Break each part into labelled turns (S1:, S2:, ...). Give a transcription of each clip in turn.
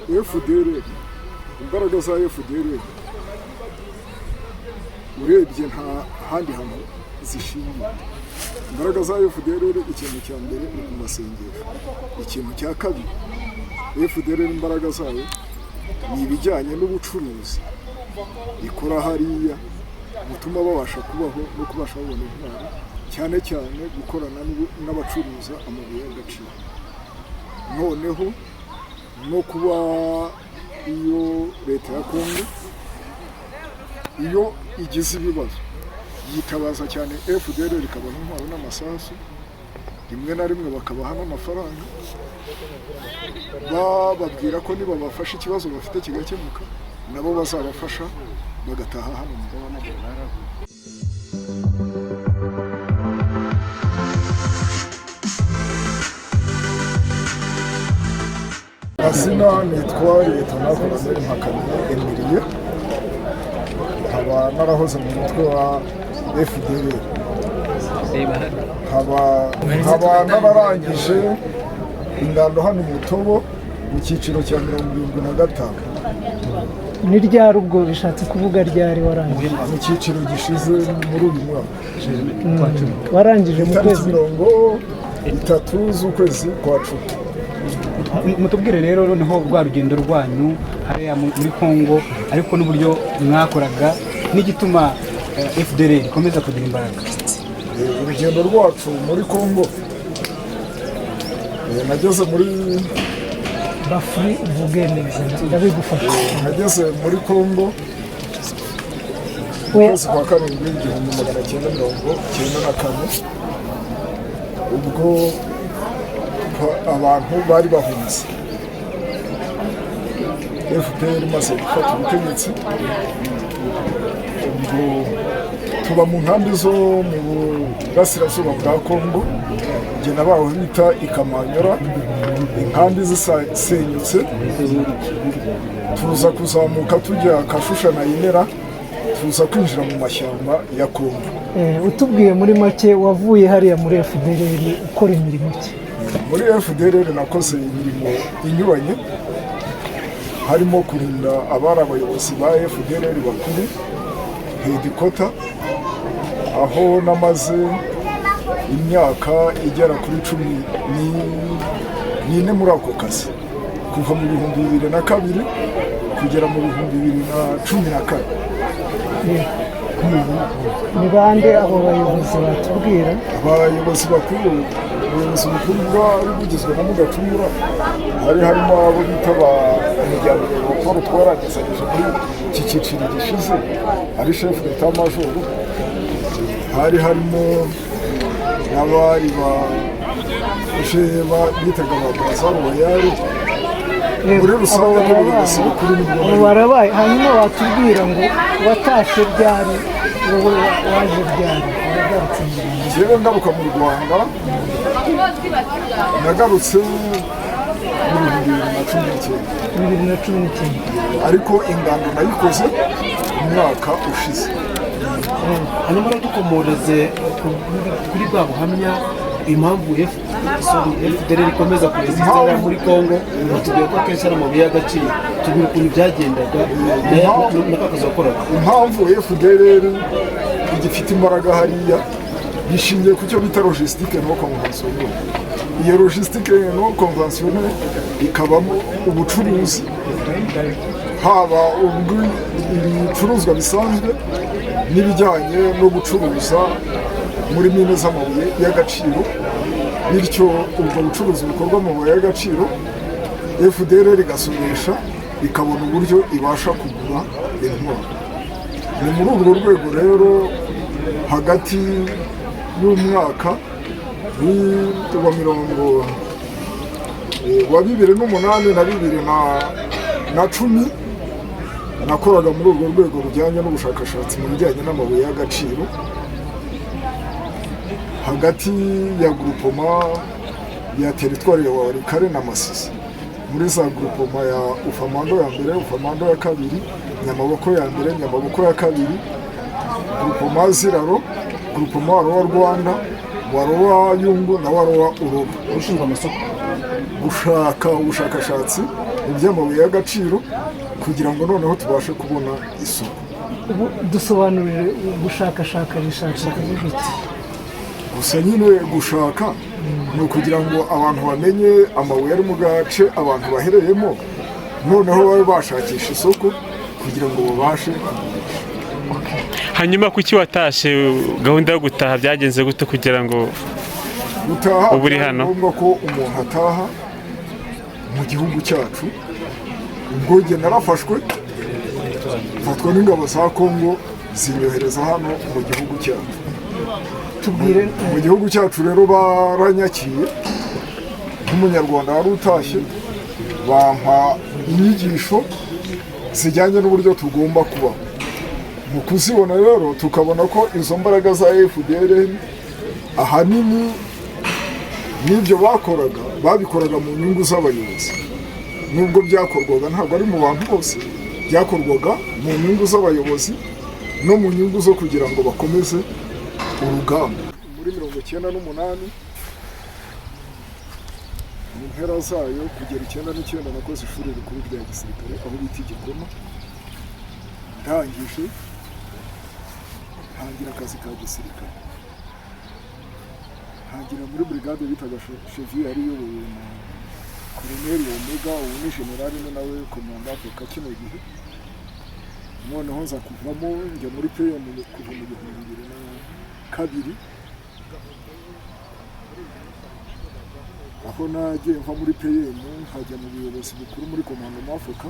S1: FDL, imbaraga za FDL urebye nta handi hantu zishingiye. Imbaraga za FDL ikintu cya mbere ni ku masengesho. Ikintu cya kabiri FDL imbaraga zayo ni ibijyanye n'ubucuruzi ikora hariya bituma babasha kubaho no kubasha kubona intwaro, cyane cyane gukorana n'abacuruza amabuye y'agaciro. Noneho no kuba iyo leta ya Kongo iyo igize ibibazo yitabaza cyane FDL ikabaha intwaro n'amasasu, rimwe na rimwe bakabaha n'amafaranga, bababwira ko niba bafashe ikibazo bafite kigakemuka nabo bazabafasha bagataha hano mu Rwanda. Azina nitwa Liyetona Koloneli Mpakaniye Emiliye, nkaba narahoze mu mutwe wa FDL, nkaba nararangije ingando hano mu Mutobo mu cyiciro cya 75.
S2: Ni ryari ubwo bishatse kuvuga ryari warangije?
S1: Mu cyiciro gishize muri uyu mwaka.
S2: Warangije mu kwezi
S1: 3 z'ukwezi kwa 10.
S3: Mutubwire rero noneho rwa rugendo rwanyu hariya muri Kongo, ariko n'uburyo mwakoraga n'igituma FDL ikomeza kugira imbaraga.
S1: Urugendo rwacu muri Kongo nageze muri
S2: Bafuri uvuge neza ndabigufasha.
S1: Nageze muri Kongo kwezi kwa 7/1994, ubwo abantu bari bahunze. FPR maze gufata ubutegetsi, ubwo tuba mu nkambi zo mu burasirazuba bwa Kongo, njye nabaho bita Ikamanyora, inkambi zisenyutse, tuza kuzamuka tujya Kashusha na Imera, tuza kwinjira mu mashyamba ya Kongo.
S2: Utubwiye muri make wavuye hariya muri FDL ukora imirimo ki?
S1: Muri FDL nakoze imirimo inyuranye, harimo kurinda abari abayobozi ba FDL bakuru hedikota, aho namaze imyaka igera kuri 14 muri ako kazi, kuva mu 2002 kugera mu 2014.
S2: Ni bande abo bayobozi batubwira?
S1: Abayobozi bakuru, ubuyobozi bukuru bwari bugizwe na Mugacumura, hari harimo abo bita umuryango Paul twaragezanyije muri iki cyiciro gishize, ari chef d'état major, hari harimo n'abari bitaga ba Bazaro Bayari. Muri rusange n'ubuyobozi bukuru nibwo
S2: barabaye. Hanyuma watubwira ngo watashe byari, wowe waje byari, wagarutse mu Rwanda?
S1: Jewe ngaruka mu Rwanda nagarutse mu 2019, ariko ingando nayikoze umwaka ushize.
S4: Hanyuma dukomoreze kuri bwa buhamya impamvu FDL ikomeza kurezisitara muri Kongo, batubwiye ko akenshi ari amabuye y'agaciro. Tubwire ukuntu byagendaga n'akazi wakoraga.
S1: Impamvu FDL igifite imbaraga hariya bishingiye ku cyo bita logistique no conventionnel. Iyo logistique no conventionnel ikabamo ubucuruzi, haba ibicuruzwa bisanzwe n'ibijyanye no gucuruza muri mine z'amabuye y'agaciro. Bityo ubwo bucuruzi bukorwa mu mabuye y'agaciro FDL igasoresha, ikabona uburyo ibasha kugura intwaro. Ni muri urwo rwego rero hagati y'umwaka wa 2008 na 2010 nakoraga muri urwo rwego rujyanye n'ubushakashatsi mu bijyanye n'amabuye y'agaciro hagati ya groupema ya teritwari ya Walikale na Masisi. Muri za groupema ya Ufamando ya mbere, Ufamando ya kabiri, Nyamaboko ya mbere, Nyamaboko ya kabiri, groupema Ziraro, groupema Warowa Rwanda, Warowa Yungu na Warowa Urobo.
S4: Ushinzwe amasoko,
S1: gushaka ubushakashatsi iby'amabuye y'agaciro kugira ngo noneho tubashe kubona isoko.
S2: ubu dusobanurire gushakashaka rishakisha kuvuga iki?
S1: Gusa nyine gushaka ni ukugira ngo abantu bamenye amabuye ari mu gace abantu bahereyemo, noneho babe bashakisha isoko kugira ngo babashe kugurisha.
S5: hanyuma kuki watashe, gahunda yo gutaha byagenze gute kugira ngo
S1: gutaha
S5: ubu uri hano?
S1: ni ngombwa ko umuntu ataha mu gihugu cyacu. ubwo njye narafashwe mfatwa n'ingabo za Kongo zinyohereza hano mu gihugu cyacu.
S2: Tubwire
S1: Mu gihugu cyacu rero baranyakiye nk'umunyarwanda wari utashye, bampa inyigisho zijyanye n'uburyo tugomba kubaho. Mu kuzibona rero tukabona ko izo mbaraga za FDR ahanini n'ibyo bakoraga babikoraga mu nyungu z'abayobozi. Nubwo byakorwaga ntabwo ari mu bantu bose, byakorwaga mu nyungu z'abayobozi no mu nyungu zo kugira ngo bakomeze urugamba. Muri 1998 mu mpera zayo kugera 1999 nakoze ishuri rikuru rya gisirikare aho bita Igikoma. Ndangije ntangira akazi ka gisirikare, ntangira muri brigade bitaga Chevy yari iyobowe na Colonel Omega, ubu ni General ni nawe komanda Afrika kino gihe. Noneho nza kuvamo njya muri PM kuva mu 2002, aho nagiye mva muri PM nkajya mu buyobozi bukuru muri komanda Afrika,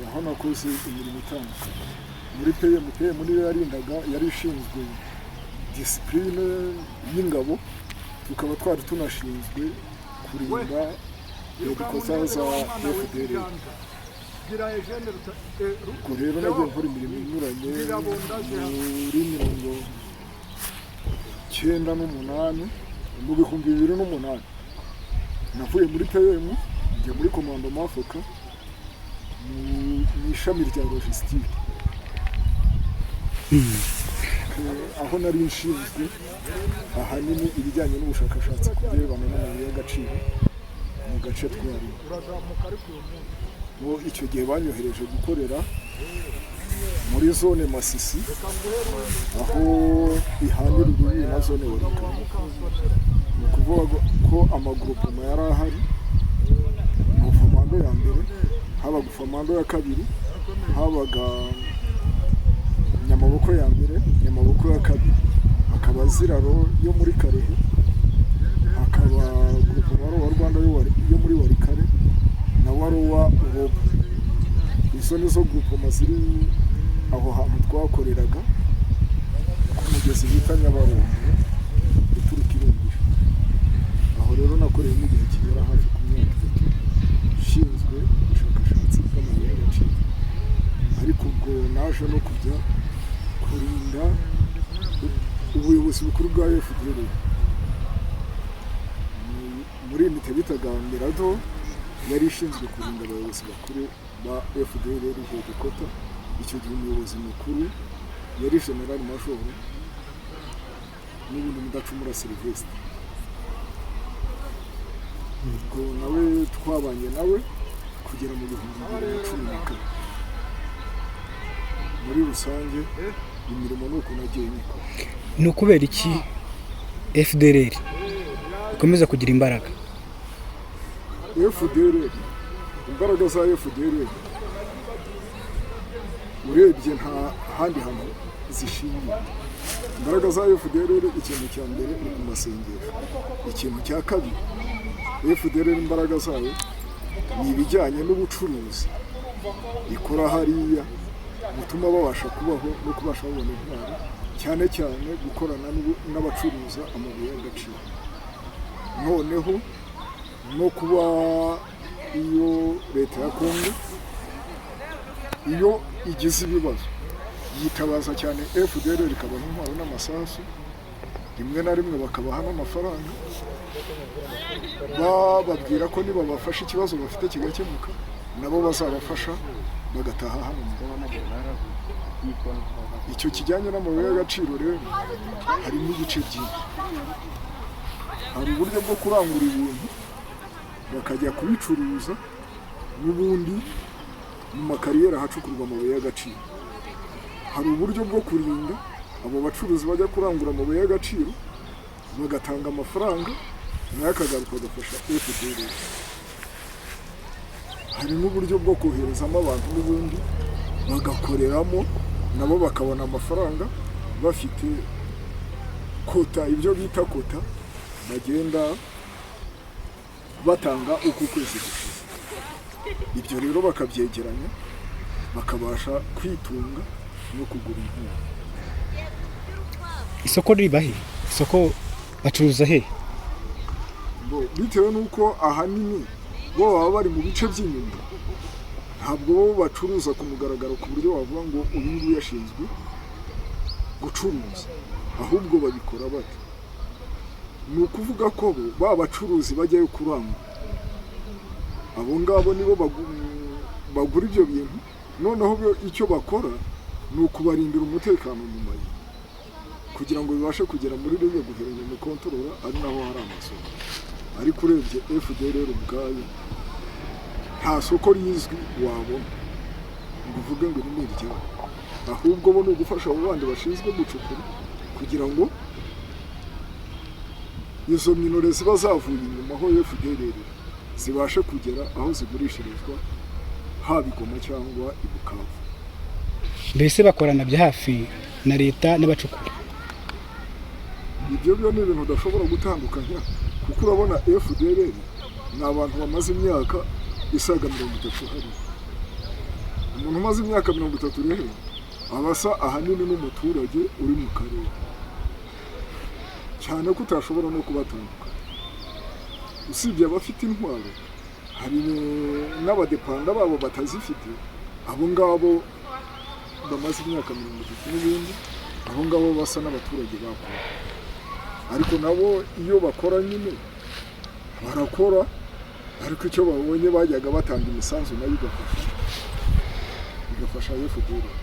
S1: aho nakoze imirimo itandukanye. Muri PM niyo yarindaga, yari ishinzwe discipline y'ingabo, tukaba twari tunashinzwe kurinda ikosa za FDR. Ubwo rero nagiye nkora imirimo inyuranye. Muri 1998 mu 2008 navuye muri PM njya muri komando Afrika mu ishami rya logistique, aho nari nshinzwe ahanini ibijyanye n'ubushakashatsi ku birebana n'amabuye y'agaciro mu gace twari. Icyo gihe banyohereje gukorera muri zone Masisi, aho ihanira urubibi na zone Walikale. Ni ukuvuga ko amagrupoma yari ahari, mu famando ya mbere habaga famando ya kabiri, habaga Nyamaboko ya mbere, Nyamaboko ya kabiri, hakaba Ziraro yo muri Karehe, hakaba grupoma wa Rwanda yo muri Walikale na Warowa Urobo. Izo nizo grupoma ziri aho hantu twakoreraga ku mugezi bita Nyabarongo uturuka Irengero. Aho rero nakoreye mu gihe kigera hafi ku myaka 3 nshinzwe ubushakashatsi bw'amabuye y'agaciro. Ariko ubwo naje no kujya kurinda ubuyobozi bukuru bwa FDR muri imite bitaga Mirado, yari ishinzwe kurinda abayobozi bakuru ba FDR Hedikota. Icyo gihe umuyobozi mukuru yari General Major n'ubundi Mudacumura Sylvestre. Ubwo nawe twabanye nawe kugera mu 2014. Muri rusange imirimo nuko nagiye nikora.
S3: Ni ukubera iki FDR ikomeza kugira imbaraga?
S1: FDR, imbaraga za FDR urebye nta handi hantu zishingiye. Imbaraga za FDR ikintu cya mbere ni ku masengesho. Ikintu cya kabiri FDR imbaraga zayo ni ibijyanye n'ubucuruzi ikora hariya, bituma babasha kubaho no kubasha kubona intwaro, cyane cyane gukorana n'abacuruza amabuye y'agaciro. Noneho no kuba iyo leta ya Kongo iyo igize ibibazo yitabaza cyane FDR rikabona intwaro n'amasasu, rimwe na rimwe bakabaha n'amafaranga, bababwira ko niba bafashe ikibazo bafite kigakemuka nabo bazabafasha bagataha hano. Icyo kijyanye n'amabuye y'agaciro rero harimo igice byinshi. Hari uburyo bwo kurangura ibintu bakajya kubicuruza n'ubundi mu makariyeri ahacukurwa amabuye y'agaciro hari uburyo bwo kurinda abo bacuruzi bajya kurangura amabuye y'agaciro bagatanga amafaranga nayo akagaruka agafasha FDLR. Hari n'uburyo bwo koherezamo abantu n'ubundi bagakoreramo nabo bakabona amafaranga bafite kota, ibyo bita kota bagenda batanga uko ukwezi gushize. Ibyo rero bakabyegeranya bakabasha kwitunga no kugura inkunga.
S3: isoko riba he? Isoko bacuruza he?
S1: Bitewe n'uko ahanini bo baba bari mu bice by'inyuma, ntabwo bo bacuruza ku mugaragaro ku buryo wavuga ngo uyu nguyu yashinzwe gucuruza, ahubwo babikora bate? Ni ukuvuga ko bo ba bacuruzi bajyayo kurangura, abo ngabo nibo bagura ibyo bintu, noneho icyo bakora ni ukubarindira umutekano mu mayira kugira ngo bibashe kugera muri rege guverinoma kontorora, ari naho hari amasoko. Ariko urebye FDLR ubwayo nta soko rizwi wabona ngo uvuge ngo ni iryaho, ahubwo bo ni ugufasha abo bandi bashinzwe gucukura kugira ngo izo minore ziba zavuye inyuma aho FDLR zibashe kugera aho zigurishirizwa, haba i Goma cyangwa i Bukavu.
S3: Mbese bakorana bya hafi na leta n'abacukura.
S1: Ibyo byo ni ibintu udashobora gutandukanya, kuko urabona FDLR ni abantu bamaze imyaka isaga 30 hari. Umuntu umaze imyaka 30 rero abasa ahanini n'umuturage uri mu karere, cyane ko utashobora no kubatandukanya. Usibye abafite intwaro, hari n'abadepanda babo batazifite, abo ngabo bamaze imyaka 30 n'ibindi, abo ngabo basa n'abaturage bakora. Ariko nabo iyo bakora nyine barakora, ariko icyo babonye bajyaga batanga imisanzu nayo igafasha FDLR.